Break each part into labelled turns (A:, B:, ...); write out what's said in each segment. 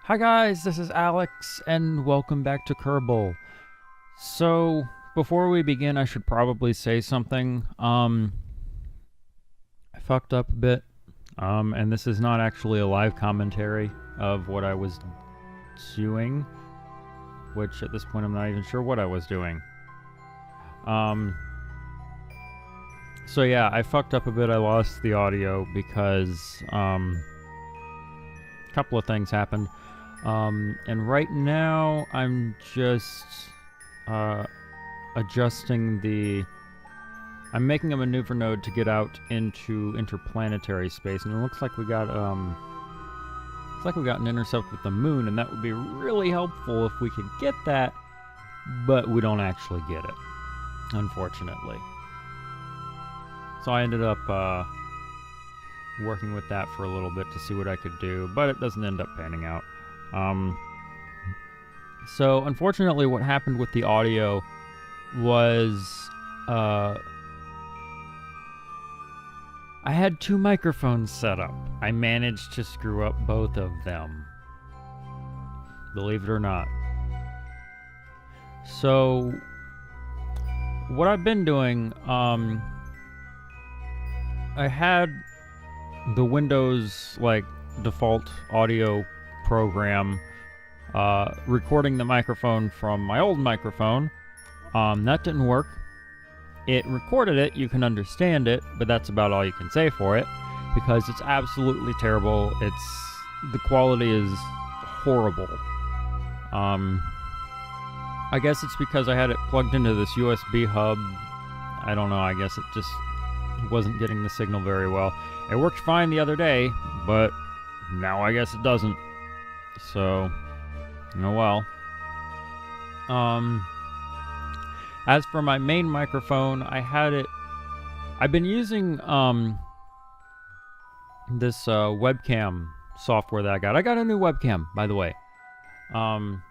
A: Hi guys, this is Alex, and welcome back to Kerbal. So, before we begin, I should probably say something. I fucked up a bit, and this is not actually a live commentary of what I was doing, which at this point I'm not even sure what I was doing. So yeah, I fucked up a bit. I lost the audio because, a couple of things happened. And right now I'm just adjusting I'm making a maneuver node to get out into interplanetary space, and it looks like we got an intercept with the moon, and that would be really helpful if we could get that, but we don't actually get it, unfortunately. So I ended up working with that for a little bit to see what I could do, but it doesn't end up panning out. So unfortunately what happened with the audio was, I had two microphones set up. I managed to screw up both of them, believe it or not. So what I've been doing, I had the Windows default audio program recording the microphone from my old microphone. That didn't work. It recorded it, you can understand it, but that's about all you can say for it, because it's absolutely terrible. The quality is horrible. I guess it's because I had it plugged into this USB hub. I don't know, I guess it just wasn't getting the signal very well. It worked fine the other day, but now I guess it doesn't. So, oh well. As for my main microphone, I've been using this webcam software that I got. I got a new webcam, by the way. And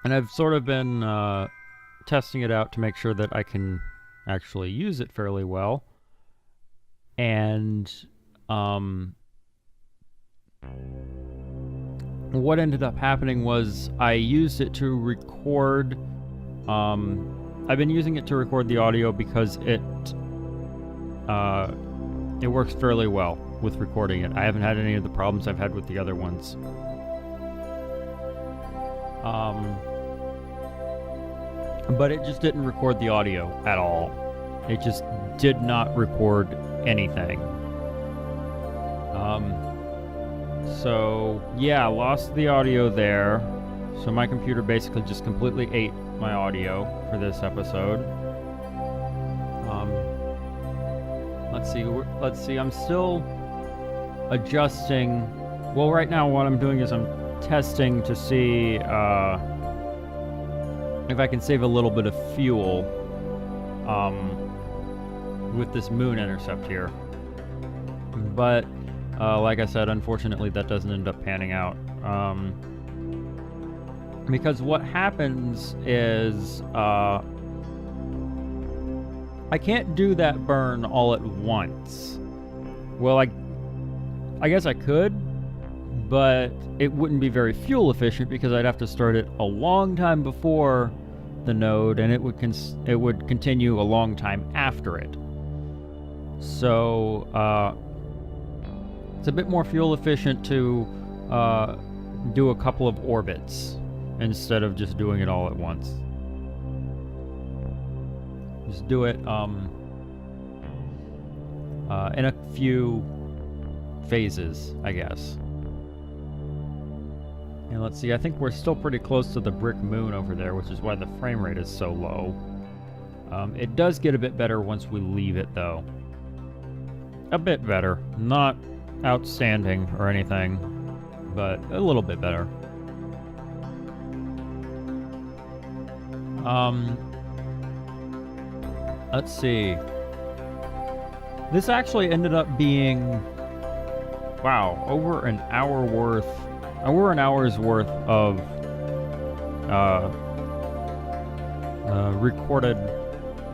A: I've sort of been testing it out to make sure that I can actually use it fairly well. And what ended up happening was I used it to record. I've been using it to record the audio because it works fairly well with recording it. I haven't had any of the problems I've had with the other ones. But it just didn't record the audio at all. It just did not record anything. So yeah, lost the audio there. So my computer basically just completely ate my audio for this episode. Let's see, I'm still adjusting. Well, right now what I'm doing is I'm testing to see if I can save a little bit of fuel with this moon intercept here. But like I said, unfortunately that doesn't end up panning out. Because what happens is I can't do that burn all at once. Well, I guess I could, but it wouldn't be very fuel efficient because I'd have to start it a long time before the node, and it would continue a long time after it. So it's a bit more fuel efficient to do a couple of orbits instead of just doing it all at once. Just do it in a few phases, I guess. And let's see, I think we're still pretty close to the brick moon over there, which is why the frame rate is so low. It does get a bit better once we leave it, though. A bit better. Not outstanding or anything, but a little bit better. Let's see. This actually ended up being, wow, over an hour's worth of recorded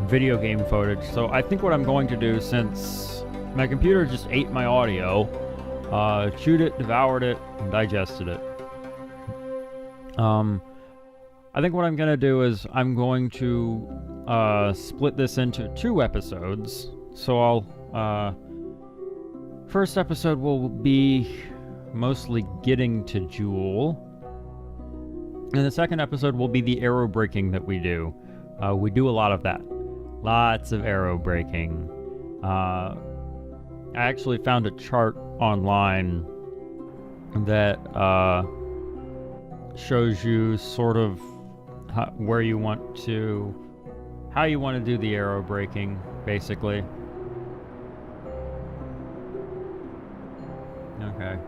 A: video game footage. So I think what I'm going to do, since my computer just ate my audio, chewed it, devoured it, and digested it. I think what I'm going to do is I'm going to split this into 2 episodes. So I'll... first episode will be mostly getting to Jewel. And the second episode will be the arrow breaking that we do. We do a lot of that. Lots of arrow breaking. I actually found a chart online that shows you sort of how you want to do the arrow breaking, basically. Okay.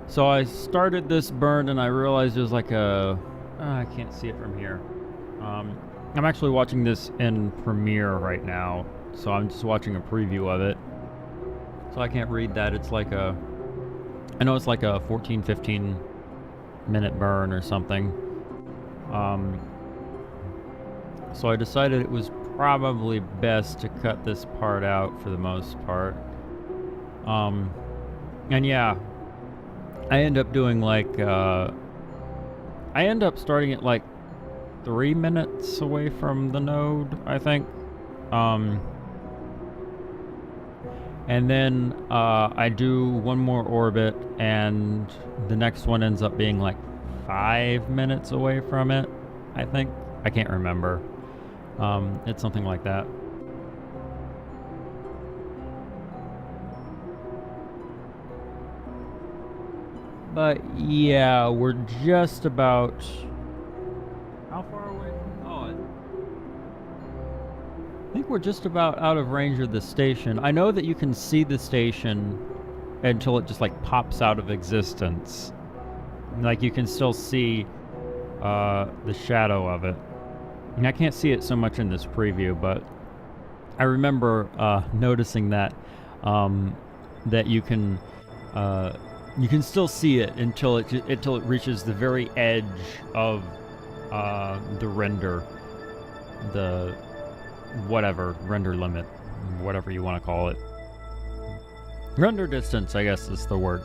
A: So I started this burn and I realized there's like I can't see it from here. I'm actually watching this in Premiere right now, so I'm just watching a preview of it. So I can't read that. It's like I know it's like a 14-15 minute burn or something. So I decided it was probably best to cut this part out for the most part. And yeah, I end up doing like, I end up starting at like 3 minutes away from the node, I think. And then I do one more orbit, and the next one ends up being like 5 minutes away from it, I think. I can't remember. It's something like that. But yeah, we're just about... How far away? Oh, I think we're just about out of range of the station. I know that you can see the station until it just like pops out of existence. Like you can still see the shadow of it. And I can't see it so much in this preview, but I remember noticing that that you can still see it until it reaches the very edge of the render, the whatever render limit, whatever you want to call it. Render distance, I guess is the word.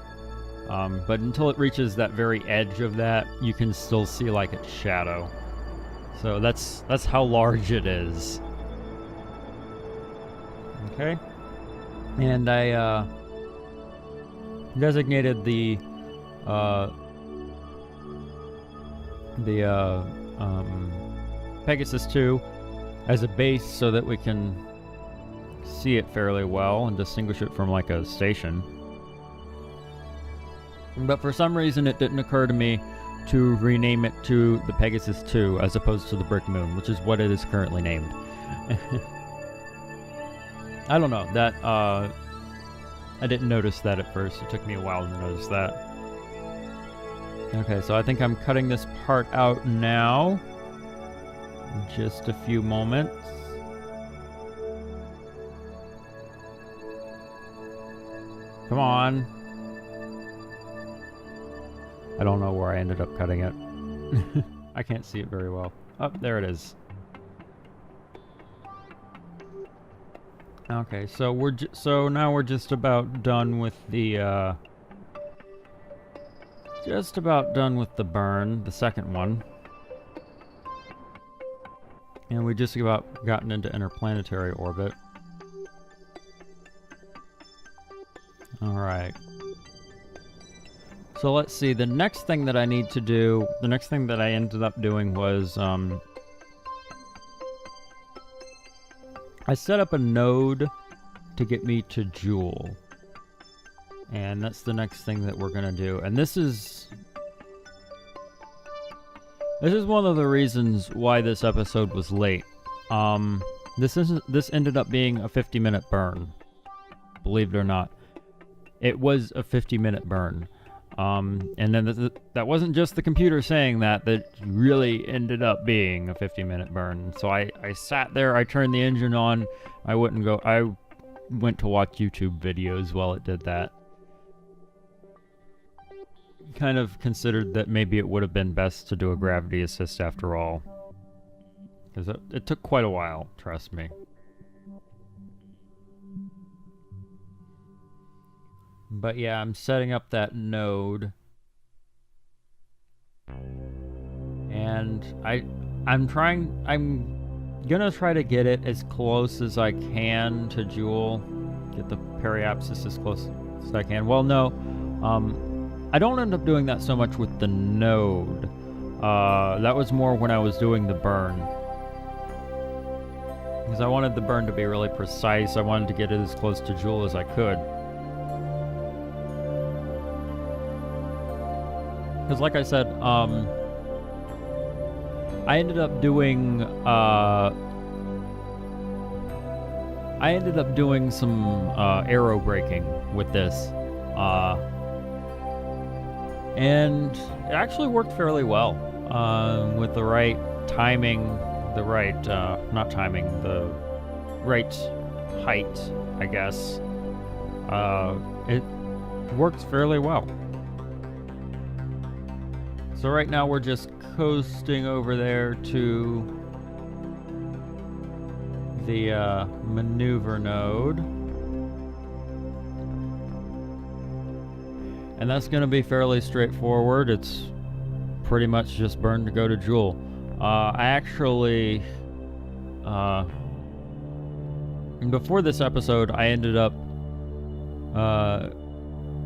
A: But until it reaches that very edge of that, you can still see like its shadow. So that's how large it is. Okay. And I designated the Pegasus 2 as a base so that we can see it fairly well and distinguish it from like a station. But for some reason it didn't occur to me to rename it to the Pegasus 2 as opposed to the Brick Moon, which is what it is currently named. I don't know, that I didn't notice that at first. It took me a while to notice that. Okay, so I think I'm cutting this part out now. Just a few moments. Come on. I don't know where I ended up cutting it. I can't see it very well. Oh, there it is. Okay, so so now we're just about done with the burn, the second one. And we just about gotten into interplanetary orbit. Alright. So let's see, the next thing that I need to do, the next thing that I ended up doing was, I set up a node to get me to Jewel. And that's the next thing that we're gonna do. And this is one of the reasons why this episode was late. This ended up being a 50-minute burn. Believe it or not. It was a 50-minute burn. And then that wasn't just the computer saying that really ended up being a 50-minute burn. So I sat there, I turned the engine on, I went to watch YouTube videos while it did that. Kind of considered that maybe it would have been best to do a gravity assist after all. Because it took quite a while, trust me. But yeah, I'm setting up that node. And I'm gonna try to get it as close as I can to Joule. Get the periapsis as close as I can. Well, no. I don't end up doing that so much with the node. That was more when I was doing the burn. Because I wanted the burn to be really precise. I wanted to get it as close to Joule as I could. Because like I said, I ended up doing some arrow braking with this. And it actually worked fairly well with the right timing, the right height, I guess. It works fairly well. So right now we're just coasting over there to the maneuver node. And that's going to be fairly straightforward. It's pretty much just burn to go to Joule. I actually, before this episode, I ended up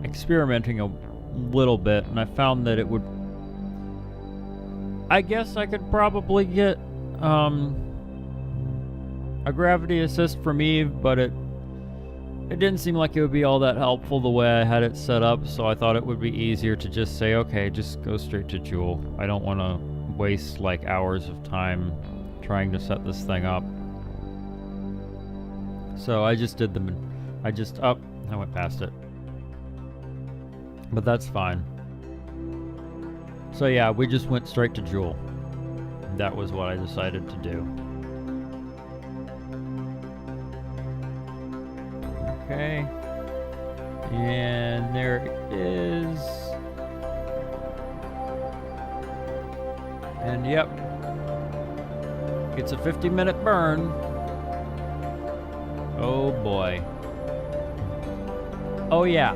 A: experimenting a little bit, and I found that it would, I guess I could probably get a gravity assist from Eve, but it didn't seem like it would be all that helpful the way I had it set up, so I thought it would be easier to just say, okay, just go straight to Joule. I don't want to waste like hours of time trying to set this thing up. So I just did I went past it. But that's fine. So yeah, we just went straight to Joule. That was what I decided to do. Okay. And there it is. And yep. It's a 50-minute burn. Oh boy. Oh yeah,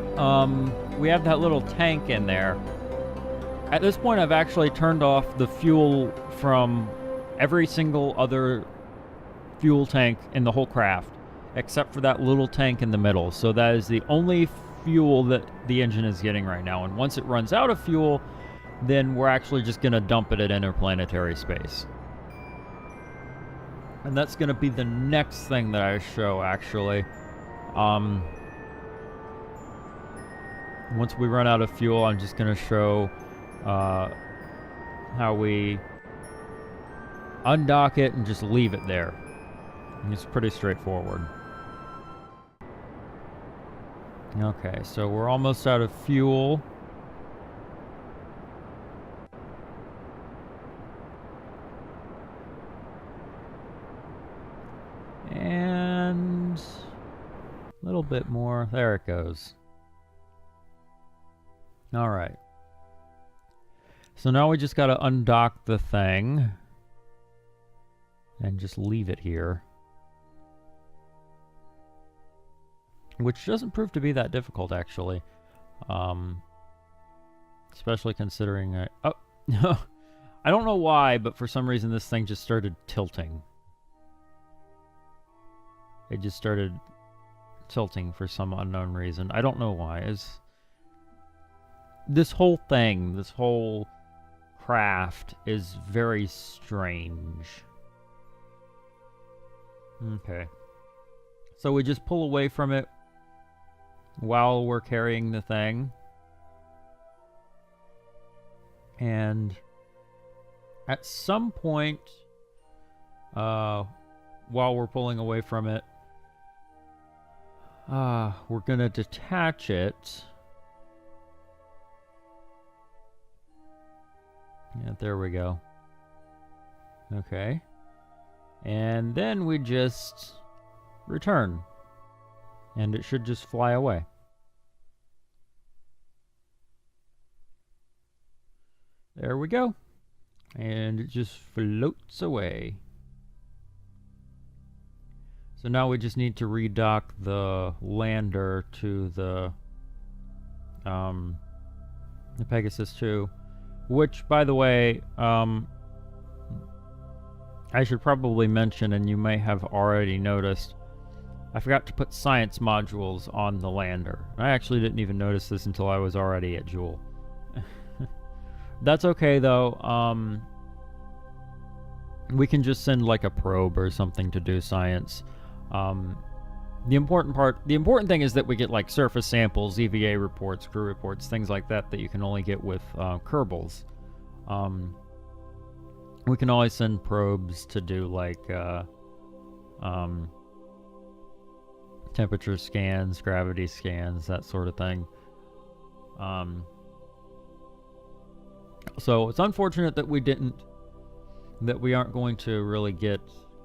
A: we have that little tank in there. At this point, I've actually turned off the fuel from every single other fuel tank in the whole craft, except for that little tank in the middle. So that is the only fuel that the engine is getting right now. And once it runs out of fuel, then we're actually just going to dump it at interplanetary space. And that's going to be the next thing that I show, actually. Once we run out of fuel, I'm just going to show how we undock it and just leave it there. And it's pretty straightforward. Okay, so we're almost out of fuel. And a little bit more. There it goes. All right. So now we just got to undock the thing and just leave it here. Which doesn't prove to be that difficult, actually. Especially considering oh, no. I don't know why, but for some reason this thing just started tilting. It just started tilting for some unknown reason. I don't know why. This whole thing, this whole craft is very strange. Okay. So we just pull away from it while we're carrying the thing. And at some point, while we're pulling away from it, we're gonna detach it. Yeah, there we go. Okay. And then we just return. And it should just fly away. There we go. And it just floats away. So now we just need to redock the lander to the the Pegasus 2, which, by the way, I should probably mention, and you may have already noticed, I forgot to put science modules on the lander. I actually didn't even notice this until I was already at Jool. That's okay, though. We can just send like a probe or something to do science. The important thing is that we get like surface samples, EVA reports, crew reports, things like that you can only get with Kerbals. We can always send probes to do like temperature scans, gravity scans, that sort of thing. So it's unfortunate that we aren't going to really get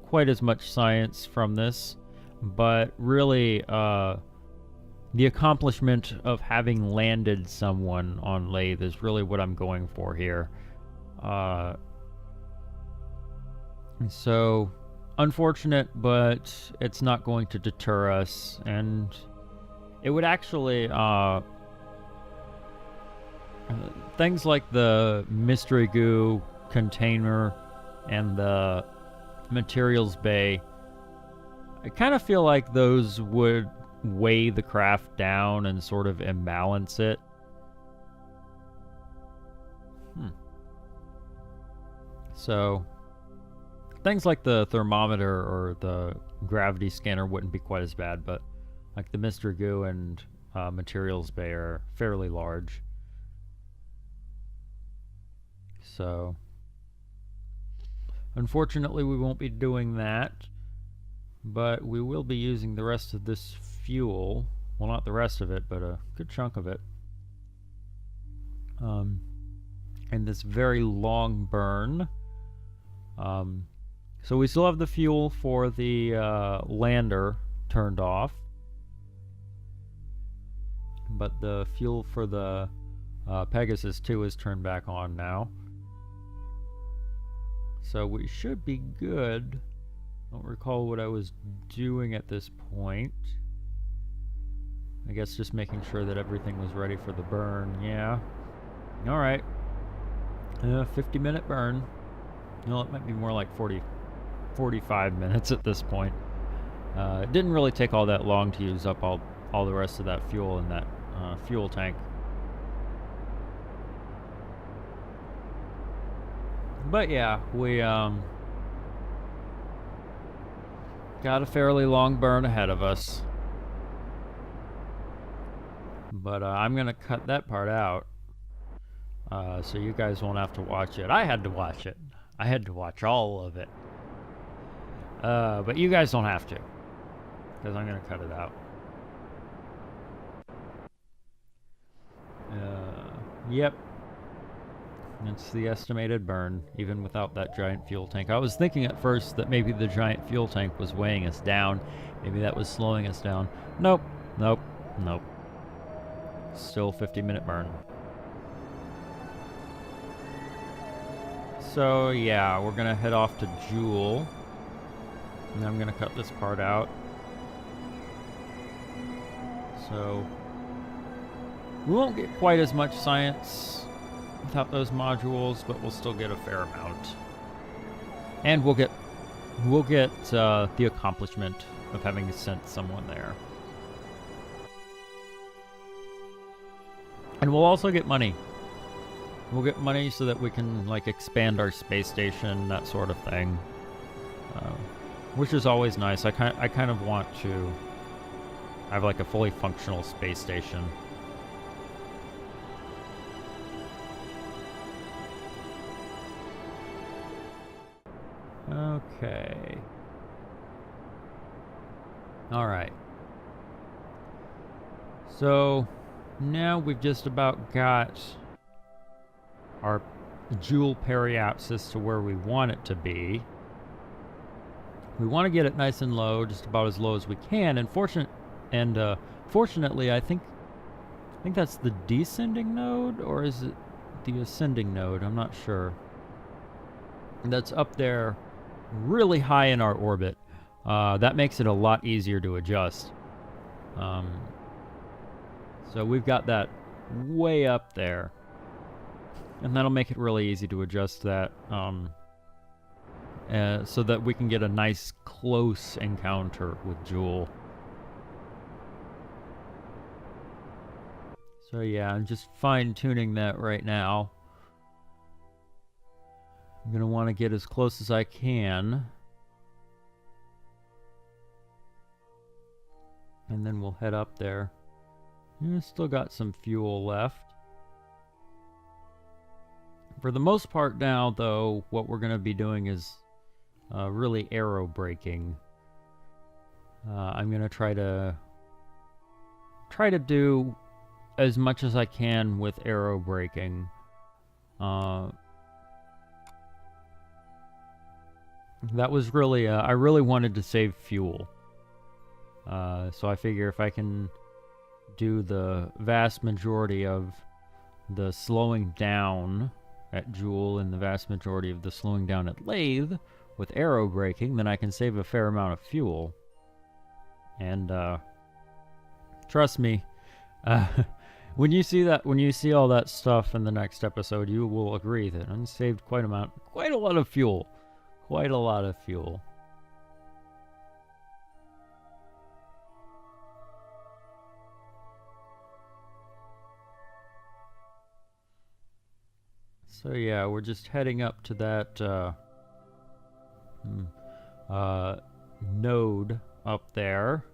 A: quite as much science from this, but really the accomplishment of having landed someone on Laythe is really what I'm going for here. So unfortunate, but it's not going to deter us, and it would actually things like the mystery goo container and the materials bay, I kind of feel like those would weigh the craft down and sort of imbalance it. So things like the thermometer or the gravity scanner wouldn't be quite as bad, but like the mystery goo and materials bay are fairly large. So unfortunately we won't be doing that, but we will be using the rest of this fuel. Well, not the rest of it, but a good chunk of it. In this very long burn. So we still have the fuel for the lander turned off, but the fuel for the Pegasus 2 is turned back on now. So we should be good. I don't recall what I was doing at this point. I guess just making sure that everything was ready for the burn. Yeah. Alright. 50-minute burn. No, it might be more like 45 minutes at this point. It didn't really take all that long to use up all the rest of that fuel in that fuel tank. But yeah, we got a fairly long burn ahead of us. But I'm gonna cut that part out, so you guys won't have to watch it. I had to watch it. I had to watch all of it. But you guys don't have to, because I'm gonna cut it out. Yep. It's the estimated burn, even without that giant fuel tank. I was thinking at first that maybe the giant fuel tank was weighing us down. Maybe that was slowing us down. Nope. Nope. Nope. Still 50-minute burn. So yeah, we're gonna head off to Jool. And I'm gonna cut this part out. So we won't get quite as much science without those modules, but we'll still get a fair amount. And we'll get the accomplishment of having sent someone there. And we'll also get money. We'll get money so that we can like expand our space station, that sort of thing, which is always nice. I kind of want to have like a fully functional space station. Okay. All right. So now we've just about got our Jool periapsis to where we want it to be. We want to get it nice and low, just about as low as we can. And fortunately, I think that's the descending node, or is it the ascending node? I'm not sure. That's up there, really high in our orbit. That makes it a lot easier to adjust. So we've got that way up there. And that'll make it really easy to adjust that, so that we can get a nice close encounter with Jewel. So yeah, I'm just fine-tuning that right now. I'm gonna want to get as close as I can. And then we'll head up there. Still got some fuel left. For the most part now, though, what we're gonna be doing is really aero braking. I'm gonna try to do as much as I can with aero braking. That was really, I really wanted to save fuel. So I figure if I can do the vast majority of the slowing down at Jewel and the vast majority of the slowing down at Laythe with aero braking, then I can save a fair amount of fuel. And trust me, when you see all that stuff in the next episode, you will agree that I saved quite a lot of fuel. Quite a lot of fuel. So yeah, we're just heading up to that node up there.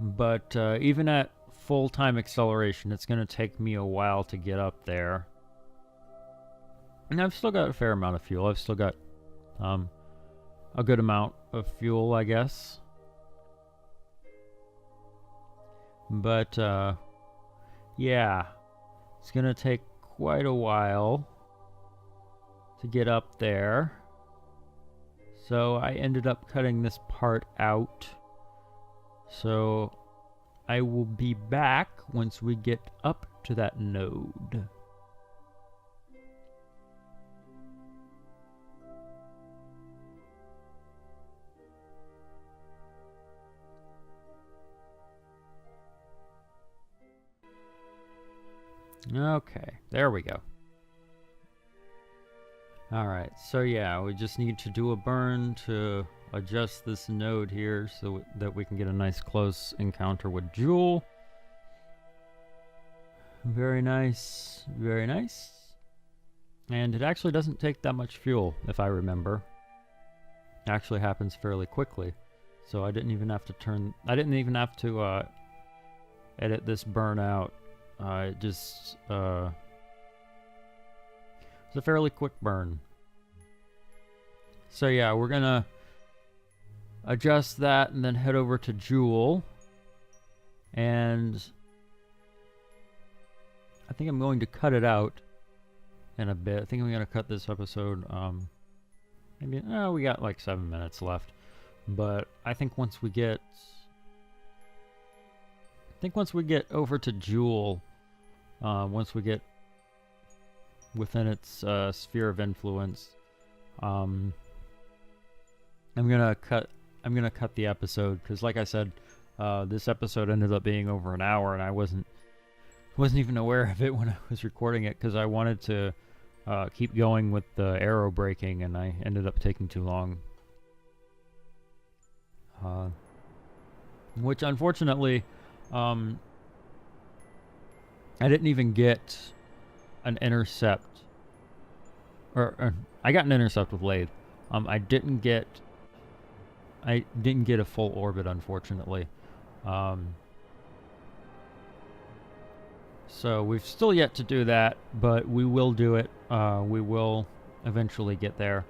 A: But even at full-time acceleration, it's going to take me a while to get up there. And I've still got a fair amount of fuel. I've still got a good amount of fuel, I guess. But yeah, it's going to take quite a while to get up there. So I ended up cutting this part out. So I will be back once we get up to that node. Okay, there we go. Alright, so yeah, we just need to do a burn to adjust this node here so that we can get a nice close encounter with Jewel. Very nice, very nice. And it actually doesn't take that much fuel, if I remember. It actually happens fairly quickly. So I didn't even have to edit this burn out. It just it's a fairly quick burn. So yeah, we're gonna adjust that and then head over to Jewel. And I think I'm going to cut it out in a bit. I think I'm gonna cut this episode. Maybe we got like 7 minutes left. But I think once we get over to Jewel, once we get within its sphere of influence, I'm gonna cut the episode because, like I said, this episode ended up being over an hour, and I wasn't even aware of it when I was recording it because I wanted to keep going with the aero braking, and I ended up taking too long. Which unfortunately, I didn't even get an intercept, or I got an intercept with Laythe. I didn't get a full orbit, unfortunately. So we've still yet to do that, but we will do it. We will eventually get there.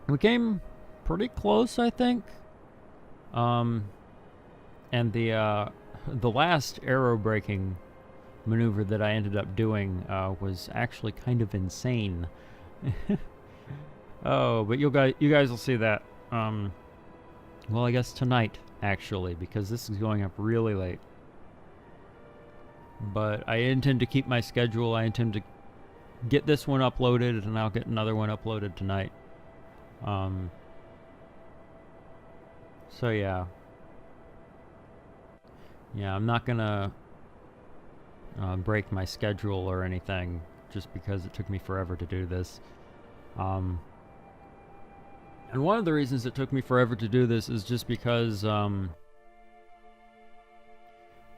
A: We came pretty close, I think. And the last aero braking maneuver that I ended up doing was actually kind of insane. Oh, but you guys will see that. Well, I guess tonight, actually, because this is going up really late. But I intend to keep my schedule. I intend to get this one uploaded, and I'll get another one uploaded tonight. So yeah. Yeah, I'm not gonna break my schedule or anything just because it took me forever to do this. And one of the reasons it took me forever to do this is just because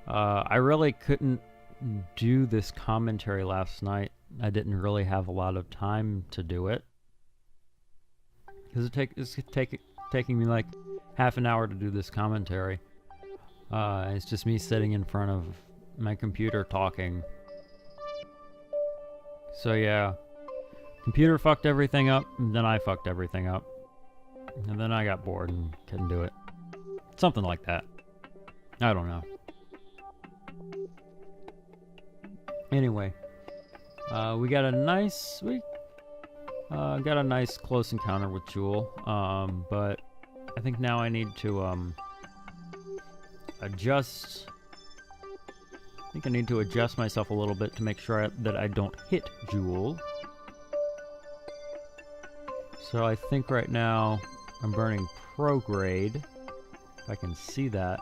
A: I really couldn't do this commentary last night. I didn't really have a lot of time to do it. Because it's taking me like half an hour to do this commentary. It's just me sitting in front of my computer talking. So yeah, computer fucked everything up, and then I fucked everything up. And then I got bored and couldn't do it. Something like that. I don't know. Anyway, we got a nice close encounter with Jewel, but I think now I need to adjust. I think I need to adjust myself a little bit to make sure that I don't hit Jewel. So I think right now I'm burning prograde. If I can see that.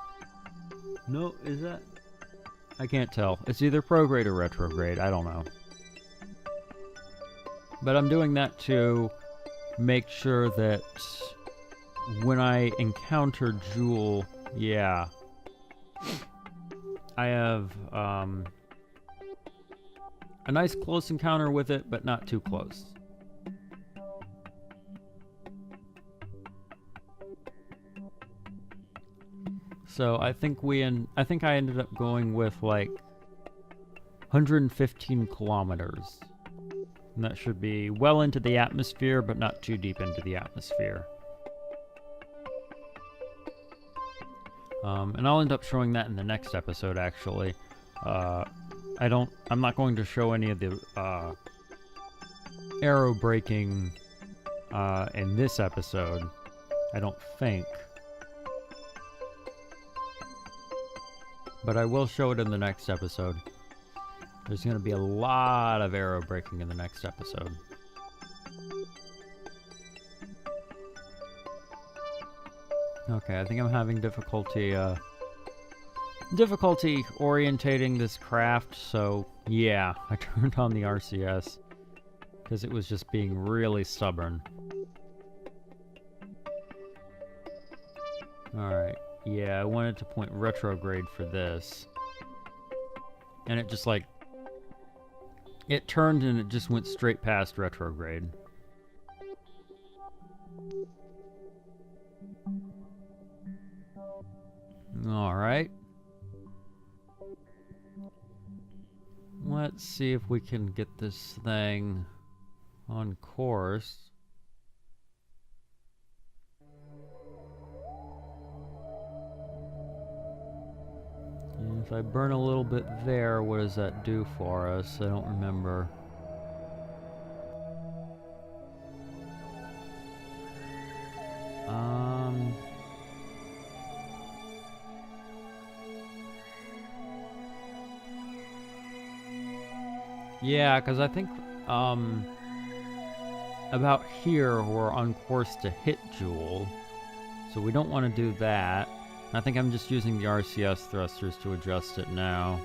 A: No, is that? I can't tell. It's either prograde or retrograde. I don't know. But I'm doing that to make sure that when I encounter Jewel, yeah, I have a nice close encounter with it, but not too close. So I think I ended up going with like 115 kilometers. And that should be well into the atmosphere, but not too deep into the atmosphere. And I'll end up showing that in the next episode, actually. I'm not going to show any of the arrow braking in this episode, I don't think. But I will show it in the next episode. There's going to be a lot of arrow braking in the next episode. Okay, I think I'm having difficulty orientating this craft, so yeah, I turned on the RCS because it was just being really stubborn. Alright, yeah, I wanted to point retrograde for this. And it just like, it turned and it just went straight past retrograde. Alright. Let's see if we can get this thing on course. And if I burn a little bit there, what does that do for us? I don't remember. Yeah, because I think, about here, we're on course to hit Jewel. So we don't want to do that. I think I'm just using the RCS thrusters to adjust it now.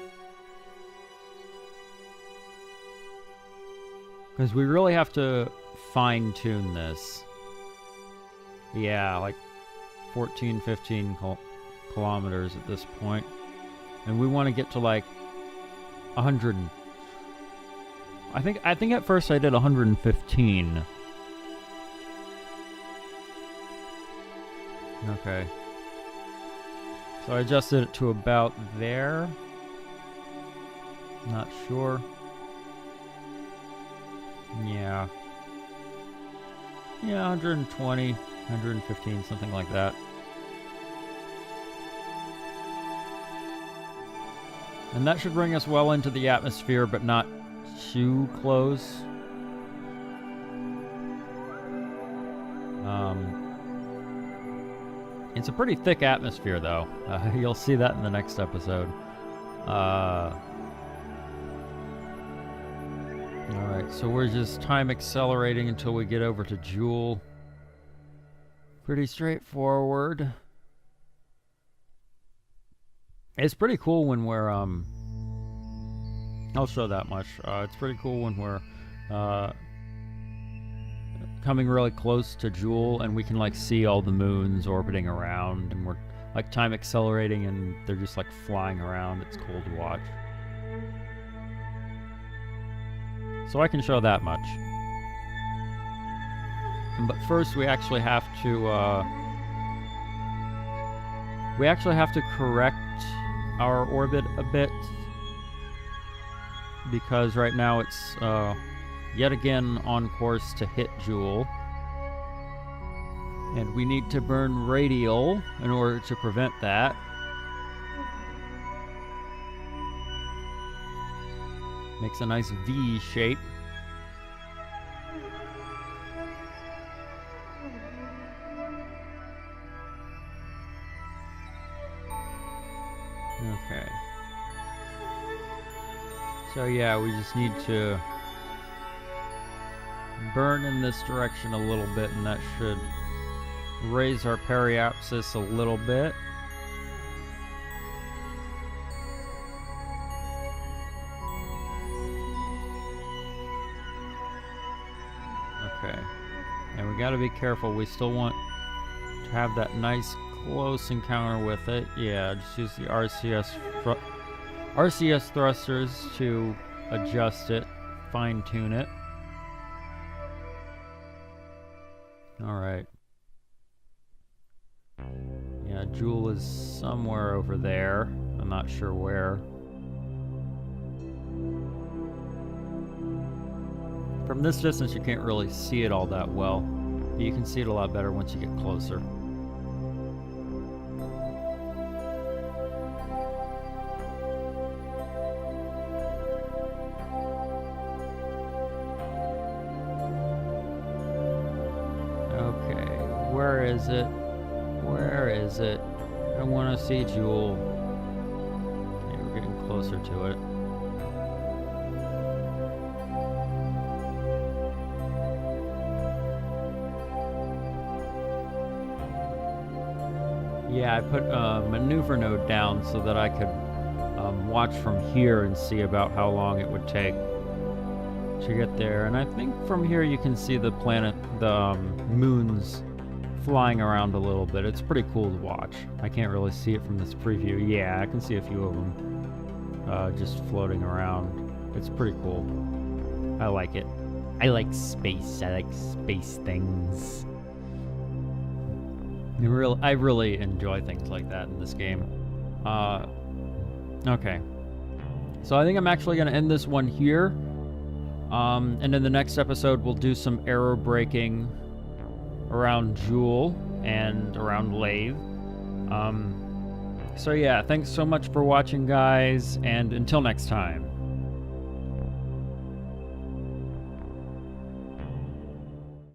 A: Because we really have to fine-tune this. Yeah, like 14, 15 kilometers at this point. And we want to get to like 100. I think at first I did 115. Okay. So I adjusted it to about there. Not sure. Yeah. Yeah, 120, 115, something like that. And that should bring us well into the atmosphere, but not too close. It's a pretty thick atmosphere, though. You'll see that in the next episode. Alright, so we're just time accelerating until we get over to Jewel. Pretty straightforward. It's pretty cool when we're, I'll show that much. It's pretty cool when we're, coming really close to Jewel and we can like see all the moons orbiting around and we're like time accelerating and they're just like flying around. It's cool to watch. So I can show that much. But first we actually have to correct our orbit a bit, because right now it's yet again on course to hit Jewel. And we need to burn radial in order to prevent that. Makes a nice V shape. Okay. So yeah, we just need to burn in this direction a little bit, and that should raise our periapsis a little bit. Okay. And we gotta be careful, we still want to have that nice close encounter with it. Yeah, just use the RCS thrusters to adjust it, fine-tune it. Alright. Yeah, Jewel is somewhere over there. I'm not sure where. From this distance you can't really see it all that well, but you can see it a lot better once you get closer. Where is it? Where is it? I want to see Jewel. Okay, we're getting closer to it. Yeah, I put a maneuver node down so that I could watch from here and see about how long it would take to get there. And I think from here you can see the planet, the moons flying around a little bit. It's pretty cool to watch. I can't really see it from this preview. Yeah, I can see a few of them just floating around. It's pretty cool. I like it. I like space. I like space things. I really enjoy things like that in this game. Okay. So I think I'm actually going to end this one here. And in the next episode, we'll do some aero braking around Jewel and around Laythe. So yeah, thanks so much for watching, guys, and until next time.